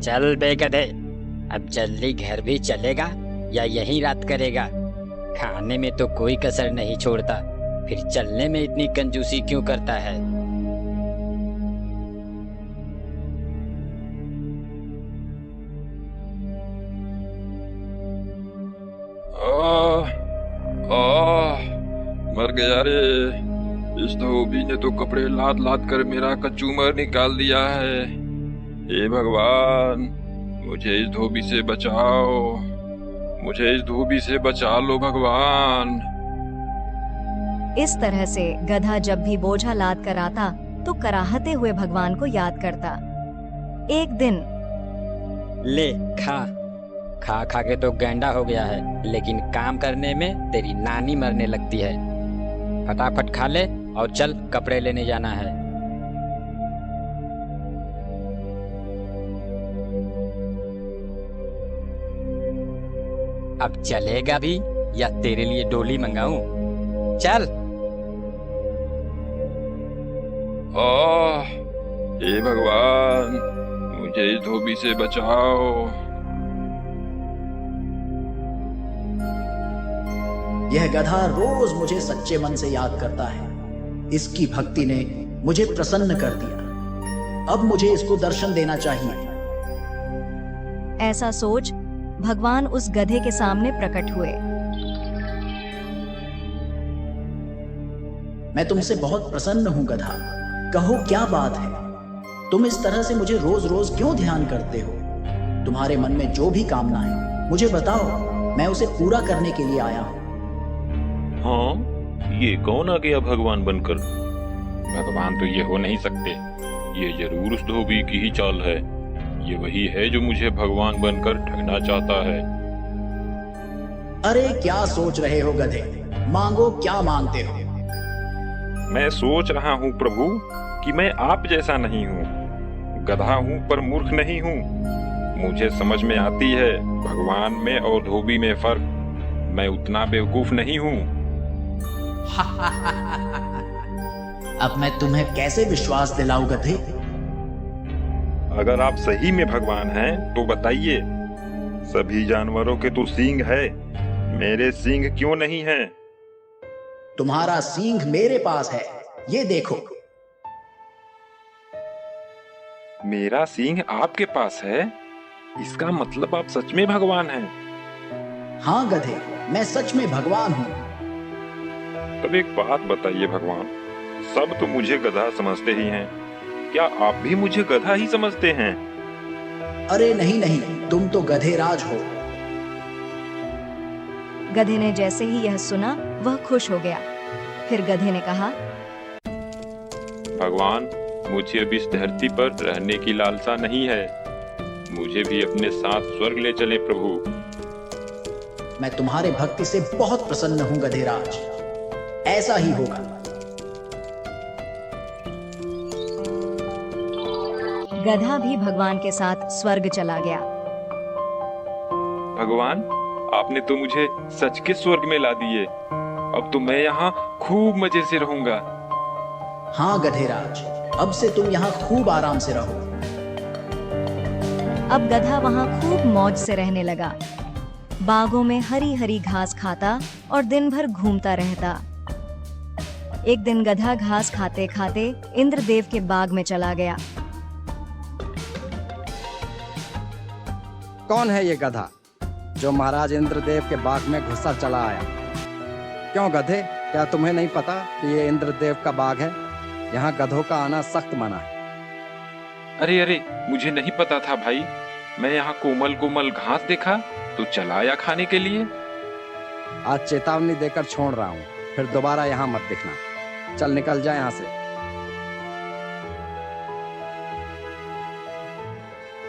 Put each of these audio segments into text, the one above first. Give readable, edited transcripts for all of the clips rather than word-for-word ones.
चल बे गधे, अब जल्दी घर भी चलेगा या यहीं रात करेगा? खाने में तो कोई कसर नहीं छोड़ता, फिर चलने में इतनी कंजूसी क्यों करता है? आह, आह, मर गया रे। इस धोबी ने तो कपड़े लाद लाद कर मेरा कचूमर निकाल दिया है। हे भगवान, मुझे इस धोबी से बचाओ, मुझे इस धोबी से बचा लो भगवान। इस तरह से गधा जब भी बोझा लाद कर आता तो कराहते हुए भगवान को याद करता। एक दिन ले खा खा खा के तो गैंडा हो गया है, लेकिन काम करने में तेरी नानी मरने लगती है। फटाफट खा ले और चल, कपड़े लेने जाना है। अब चलेगा भी या तेरे लिए डोली मंगाऊं? चल। आह, हे भगवान, मुझे इस धोबी से बचाओ। यह गधा रोज मुझे सच्चे मन से याद करता है। इसकी भक्ति ने मुझे प्रसन्न कर दिया। अब मुझे इसको दर्शन देना चाहिए। ऐसा सोच भगवान उस गधे के सामने प्रकट हुए। मैं तुमसे बहुत प्रसन्न हूं गधा, कहो क्या बात है? तुम इस तरह से मुझे रोज रोज क्यों ध्यान करते हो? तुम्हारे मन में जो भी कामना है मुझे बताओ, मैं उसे पूरा करने के लिए आया हूं। हाँ, ये कौन आ गया भगवान बनकर? भगवान तो ये हो नहीं सकते। ये जरूर उस धोबी की ही चाल है। ये वही है जो मुझे भगवान बनकर ठगना चाहता है। अरे क्या सोच रहे हो गधे? मांगो, क्या मांगते हो? मैं सोच रहा हूँ प्रभु कि मैं आप जैसा नहीं हूँ। गधा हूँ पर मूर्ख नहीं हूँ। मुझे समझ में आती है भगवान में और धोबी में फर्क। मैं उतना बेवकूफ नहीं हूँ। अब मैं तुम्हें कैसे विश्वास दिलाऊं गधे? अगर आप सही में भगवान हैं तो बताइए। सभी जानवरों के तो सींग है, मेरे सींग क्यों नहीं है? तुम्हारा सींग मेरे पास है, ये देखो। मेरा सींग आपके पास है? इसका मतलब आप सच में भगवान हैं। हाँ गधे, मैं सच में भगवान हूँ। तब एक बात बताइए भगवान, सब तो मुझे गधा समझते ही हैं। क्या आप भी मुझे गधा ही समझते हैं? अरे नहीं नहीं, तुम तो गधेराज हो। गधे ने जैसे ही यह सुना वह खुश हो गया। फिर गधे ने कहा, भगवान, मुझे अब इस धरती पर रहने की लालसा नहीं है। मुझे भी अपने साथ स्वर्ग ले चले प्रभु। मैं तुम्हारे भक्ति से बहुत प्रसन्न हूं गधेराज। ऐसा ही होगा। गधा भी भगवान के साथ स्वर्ग चला गया। भगवान, आपने तो मुझे सच के स्वर्ग में ला दिए। अब तो मैं यहाँ खूब मजे से रहूंगा। हाँ गधेराज, अब से तुम यहाँ खूब आराम से रहो। अब गधा वहाँ खूब मौज से रहने लगा। बागों में हरी हरी घास खाता और दिन भर घूमता रहता। एक दिन गधा घास खाते खाते इंद्रदेव के बाग में चला गया। कौन है ये गधा जो महाराज इंद्रदेव के बाग में घुसकर चला आया? क्यों गधे, क्या तुम्हें नहीं पता कि ये इंद्रदेव का बाग है? यहाँ गधों का आना सख्त मना है। अरे अरे, मुझे नहीं पता था भाई। मैं यहाँ कोमल कोमल घास देखा तो चला आया खाने के लिए। आज चेतावनी देकर छोड़ रहा हूँ, फिर दोबारा यहाँ मत दिखना। चल निकल जा यहाँ से।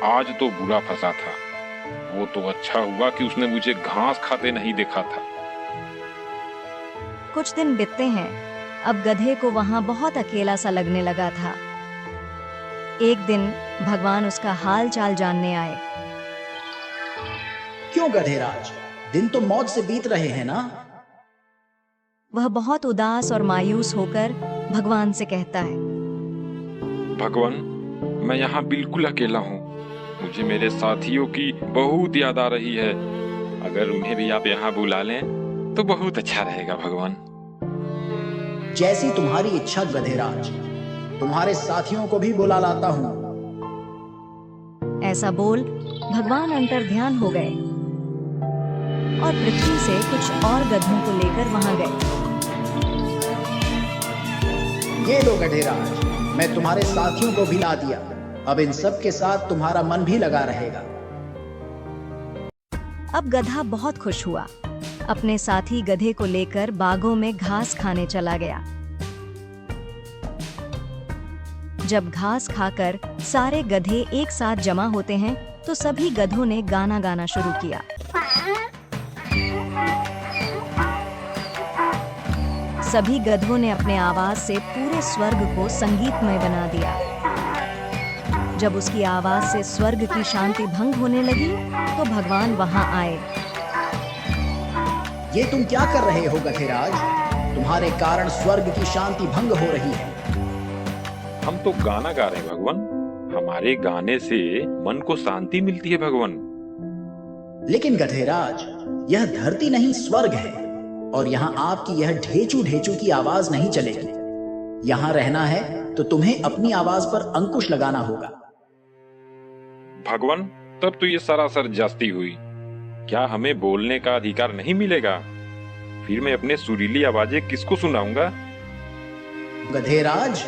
आज तो बुरा फंसा था। वो तो अच्छा हुआ कि उसने मुझे घास खाते नहीं देखा था। कुछ दिन बीतते हैं। अब गधे को वहाँ बहुत अकेला सा लगने लगा था। एक दिन भगवान उसका हाल चाल जानने आए। क्यों गधेराज, दिन तो मौज से बीत रहे हैं ना? वह बहुत उदास और मायूस होकर भगवान से कहता है, भगवान, मैं यहाँ बिल्कुल अकेला हूँ। मुझे मेरे साथियों की बहुत याद आ रही है। अगर उन्हें भी आप यहाँ बुला लें तो बहुत अच्छा रहेगा भगवान। जैसी तुम्हारी इच्छा गधेराज, तुम्हारे साथियों को भी बुला लाता हूँ। ऐसा बोल भगवान अंतर्ध्यान हो गए और पृथ्वी से कुछ और गधों को लेकर वहां गए। ये लो गधेराज, मैं तुम्हारे साथियों को भी ला दिया। अब इन सब के साथ तुम्हारा मन भी लगा रहेगा। अब गधा बहुत खुश हुआ। अपने साथी गधे को लेकर बागों में घास खाने चला गया। जब घास खाकर सारे गधे एक साथ जमा होते हैं तो सभी गधों ने गाना गाना शुरू किया। सभी गधों ने अपने आवाज से पूरे स्वर्ग को संगीतमय बना दिया। जब उसकी आवाज से स्वर्ग की शांति भंग होने लगी तो भगवान वहां आए। ये तुम क्या कर रहे हो गधेराज? तुम्हारे कारण स्वर्ग की शांति भंग हो रही है। हम तो गाना गा रहे हैं भगवान। हमारे गाने से मन को शांति मिलती है भगवान। लेकिन गधेराज, यह धरती नहीं स्वर्ग है और यहाँ आपकी यह ढेचू ढेचू की आवाज नहीं चलेगी। यहाँ रहना है तो तुम्हें अपनी आवाज पर अंकुश लगाना होगा। भगवान, तब तो ये सरासर जास्ती हुई। क्या हमें बोलने का अधिकार नहीं मिलेगा? फिर मैं अपने सुरीली आवाजें किसको सुनाऊंगा? गधेराज,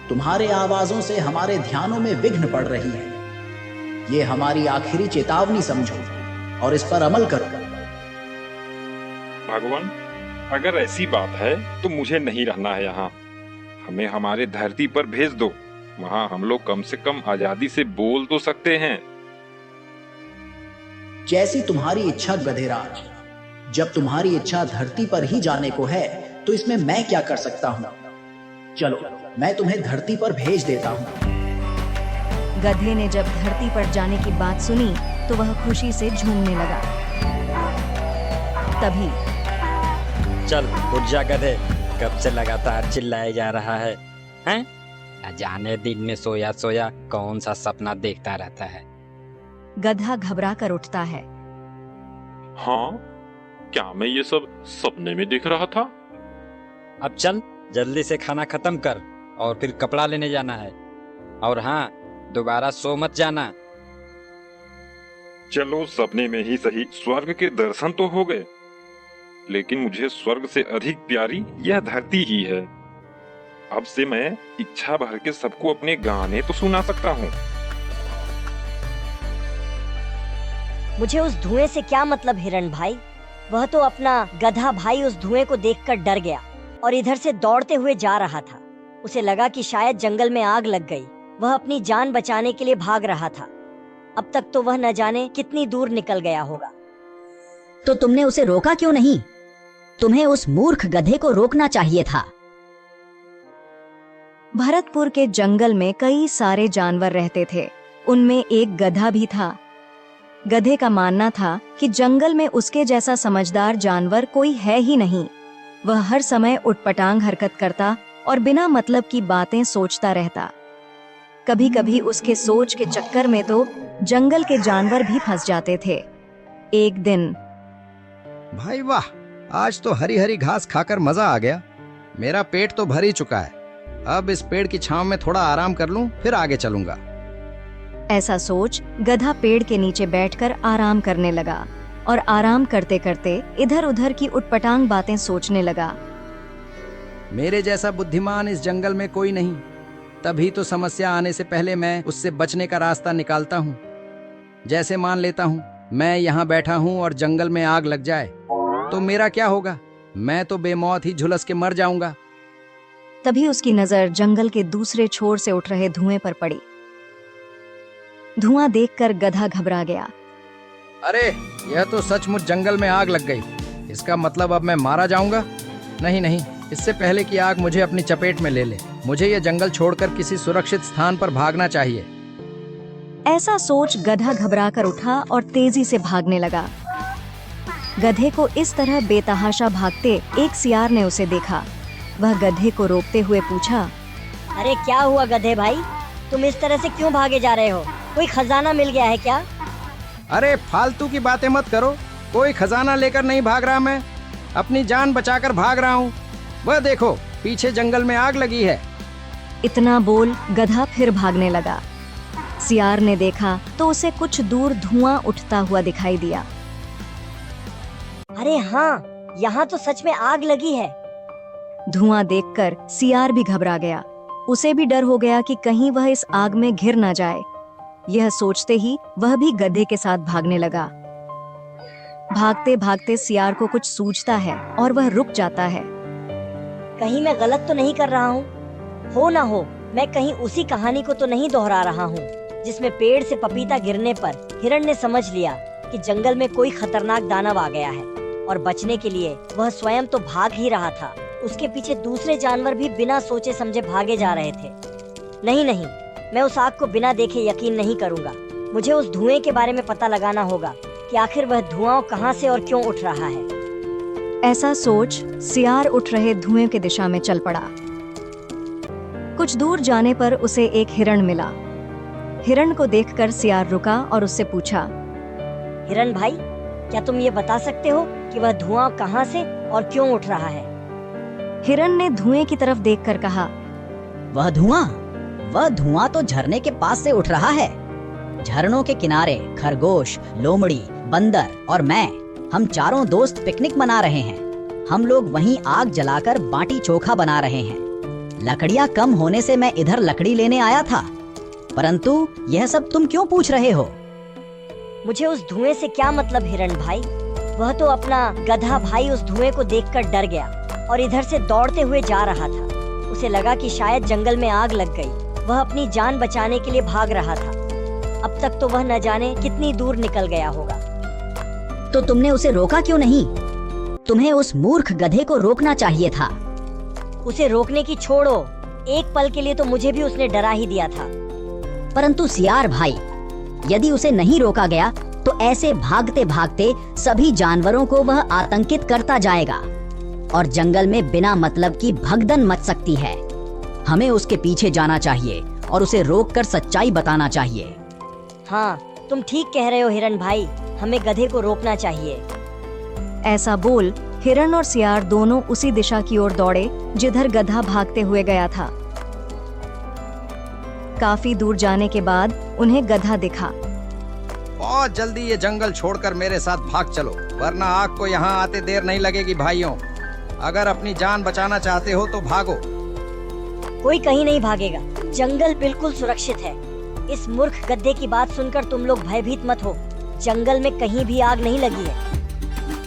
तुम्हारे आवाजों से हमारे ध्यानों में विघ्न पड़ रही है। ये हमारी आखिरी चेतावनी समझो और इस पर अमल करो। भगवान, अगर ऐसी बात है तो मुझे नहीं रहना है यहाँ। हमें हमारे धरती पर भेज दो। वहाँ हम लोग कम से कम आजादी से बोल तो सकते हैं। जैसी तुम्हारी इच्छा गधेराज। जब तुम्हारी इच्छा धरती पर ही जाने को है तो इसमें मैं क्या कर सकता हूँ? चलो, मैं तुम्हें धरती पर भेज देता हूँ। गधे ने जब धरती पर जाने की बात सुनी तो वह खुशी से झूमने लगा। तभी चल उठ जा गधे, कब से लगातार चिल्लाया जा रहा है, हैं? अजाने दिन में सोया सोया कौन सा सपना देखता रहता है। गधा घबरा कर उठता है। हाँ, क्या मैं ये सब सपने में देख रहा था? अब चल जल्दी से खाना खत्म कर और फिर कपड़ा लेने जाना है। और हाँ, दोबारा सो मत जाना। चलो, सपने में ही सही स्वर्ग के दर्शन तो हो गए, लेकिन मुझे स्वर्ग से अधिक प्यारी यह धरती ही है। अब से मैं इच्छा भर के सबको अपने गाने तो सुना सकता हूँ। मुझे उस धुएं से क्या मतलब हिरण भाई? वह तो अपना गधा भाई उस धुएं को देखकर डर गया और इधर से दौड़ते हुए जा रहा था। उसे लगा कि शायद जंगल में आग लग गई। वह अपनी जान बचाने के लिए भाग रहा था। अब तक तो वह न जाने कितनी दूर निकल गया होगा। तो तुमने उसे रोका क्यों नहीं? तुम्हें उस मूर्ख गधे को रोकना चाहिए था। भरतपुर के जंगल में कई सारे जानवर रहते थे। उनमें एक गधा भी था। गधे का मानना था कि जंगल में उसके जैसा समझदार जानवर कोई है ही नहीं। वह हर समय उटपटांग हरकत करता और बिना मतलब की बातें सोचता रहता। कभी कभी उसके सोच के चक्कर में तो जंगल के जानवर भी फंस जाते थे। एक दिन, भाई वाह, आज तो हरी हरी घास खाकर मजा आ गया। मेरा पेट तो भर ही चुका है। अब इस पेड़ की छांव में थोड़ा आराम कर लूं, फिर आगे चलूंगा। ऐसा सोच गधा पेड़ के नीचे बैठकर आराम करने लगा और आराम करते करते इधर उधर की उटपटांग बातें सोचने लगा। मेरे जैसा बुद्धिमान इस जंगल में कोई नहीं। तभी तो समस्या आने से पहले मैं उससे बचने का रास्ता निकालता हूँ। जैसे मान लेता हूँ मैं यहाँ बैठा हूँ और जंगल में आग लग जाए तो मेरा क्या होगा? मैं तो बेमौत ही झुलस के मर जाऊंगा। तभी उसकी नजर जंगल के दूसरे छोर से उठ रहे धुएं पर पड़ी। धुआं देखकर गधा घबरा गया। अरे, यह तो सचमुच जंगल में आग लग गई। इसका मतलब अब मैं मारा जाऊंगा? नहीं नहीं, इससे पहले कि आग मुझे अपनी चपेट में ले ले, मुझे यह जंगल छोड़कर किसी सुरक्षित स्थान पर भागना चाहिए। ऐसा सोच गधा घबरा कर उठा और तेजी से भागने लगा। गधे को इस तरह बेतहाशा भागते एक सियार ने उसे देखा। वह गधे को रोकते हुए पूछा, अरे क्या हुआ गधे भाई? तुम इस तरह से क्यों भागे जा रहे हो? कोई खजाना मिल गया है क्या? अरे फालतू की बातें मत करो, कोई खजाना लेकर नहीं भाग रहा मैं, अपनी जान बचाकर भाग रहा हूँ। वह देखो पीछे जंगल में आग लगी है। इतना बोल गधा फिर भागने लगा। सियार ने देखा तो उसे कुछ दूर धुआं उठता हुआ दिखाई दिया। अरे हाँ, यहाँ तो सच में आग लगी है। धुआं देखकर सियार भी घबरा गया। उसे भी डर हो गया कि कहीं वह इस आग में घिर न जाए। यह सोचते ही वह भी गधे के साथ भागने लगा। भागते भागते सियार को कुछ सूझता है और वह रुक जाता है। कहीं मैं गलत तो नहीं कर रहा हूँ? हो ना हो मैं कहीं उसी कहानी को तो नहीं दोहरा रहा हूँ जिसमें पेड़ से पपीता गिरने पर हिरण ने समझ लिया कि जंगल में कोई खतरनाक दानव आ गया है और बचने के लिए वह स्वयं तो भाग ही रहा था, उसके पीछे दूसरे जानवर भी बिना सोचे समझे भागे जा रहे थे। नहीं नहीं, मैं उस आग को बिना देखे यकीन नहीं करूँगा। मुझे उस धुएं के बारे में पता लगाना होगा कि आखिर वह धुआं कहाँ से और क्यों उठ रहा है। ऐसा सोच सियार उठ रहे धुएं की दिशा में चल पड़ा। कुछ दूर जाने पर उसे एक हिरण मिला। हिरण को देखकर सियार रुका और उससे पूछा, हिरण भाई, क्या तुम ये बता सकते हो कि वह धुआं कहाँ से और क्यों उठ रहा है? हिरण ने धुएं की तरफ देखकर कहा, वह धुआं तो झरने के पास से उठ रहा है। झरनों के किनारे खरगोश, लोमड़ी, बंदर और मैं, हम चारों दोस्त पिकनिक मना रहे हैं। हम लोग वहीं आग जलाकर बाटी चोखा बना रहे हैं। लकड़ियाँ कम होने से मैं इधर लकड़ी लेने आया था, परंतु यह सब तुम क्यों पूछ रहे हो? मुझे उस धुएं से क्या मतलब हिरण भाई? वह तो अपना गधा भाई उस धुएं को देखकर डर गया और इधर से दौड़ते हुए जा रहा था। उसे लगा कि शायद जंगल में आग लग गई। वह अपनी जान बचाने के लिए भाग रहा था। अब तक तो वह न जाने कितनी दूर निकल गया होगा। तो तुमने उसे रोका क्यों नहीं? तुम्हें उस मूर्ख गधे को रोकना चाहिए था। उसे रोकने की छोड़ो, एक पल के लिए तो मुझे भी उसने डरा ही दिया था। परंतु सियार भाई, यदि उसे नहीं रोका गया तो ऐसे भागते भागते सभी जानवरों को वह आतंकित करता जाएगा और जंगल में बिना मतलब की भगदड़ मच सकती है। हमें उसके पीछे जाना चाहिए और उसे रोककर सच्चाई बताना चाहिए। हाँ, तुम ठीक कह रहे हो हिरण भाई, हमें गधे को रोकना चाहिए। ऐसा बोल हिरण और सियार दोनों उसी दिशा की ओर दौड़े जिधर गधा भागते हुए गया था। काफी दूर जाने के बाद उन्हें गधा दिखा। बहुत जल्दी ये जंगल छोड़कर मेरे साथ भाग चलो, वरना आग को यहाँ आते देर नहीं लगेगी भाइयों। अगर अपनी जान बचाना चाहते हो तो भागो। कोई कहीं नहीं भागेगा, जंगल बिल्कुल सुरक्षित है। इस मूर्ख गधे की बात सुनकर तुम लोग भयभीत मत हो, जंगल में कहीं भी आग नहीं लगी है।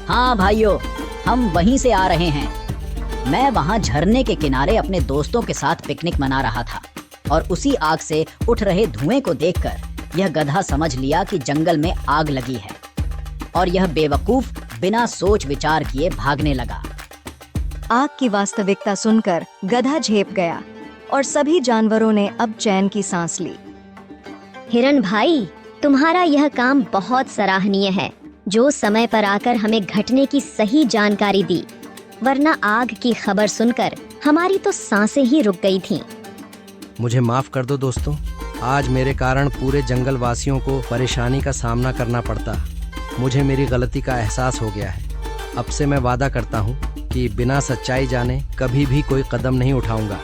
हाँ भाइयों, हम वहीं से आ रहे हैं। मैं वहाँ झरने के किनारे अपने दोस्तों के साथ पिकनिक मना रहा था और उसी आग से उठ रहे धुएं को देखकर यह गधा समझ लिया कि जंगल में आग लगी है और यह बेवकूफ बिना सोच विचार किए भागने लगा। आग की वास्तविकता सुनकर गधा झेप गया और सभी जानवरों ने अब चैन की सांस ली। हिरण भाई, तुम्हारा यह काम बहुत सराहनीय है, जो समय पर आकर हमें घटने की सही जानकारी दी, वरना आग की खबर सुनकर हमारी तो सांसें ही रुक गई थीं। मुझे माफ कर दो दोस्तों, आज मेरे कारण पूरे जंगल वासियों को परेशानी का सामना करना पड़ता। मुझे मेरी गलती का एहसास हो गया है। अब से मैं वादा करता हूँ कि बिना सच्चाई जाने कभी भी कोई कदम नहीं उठाऊंगा।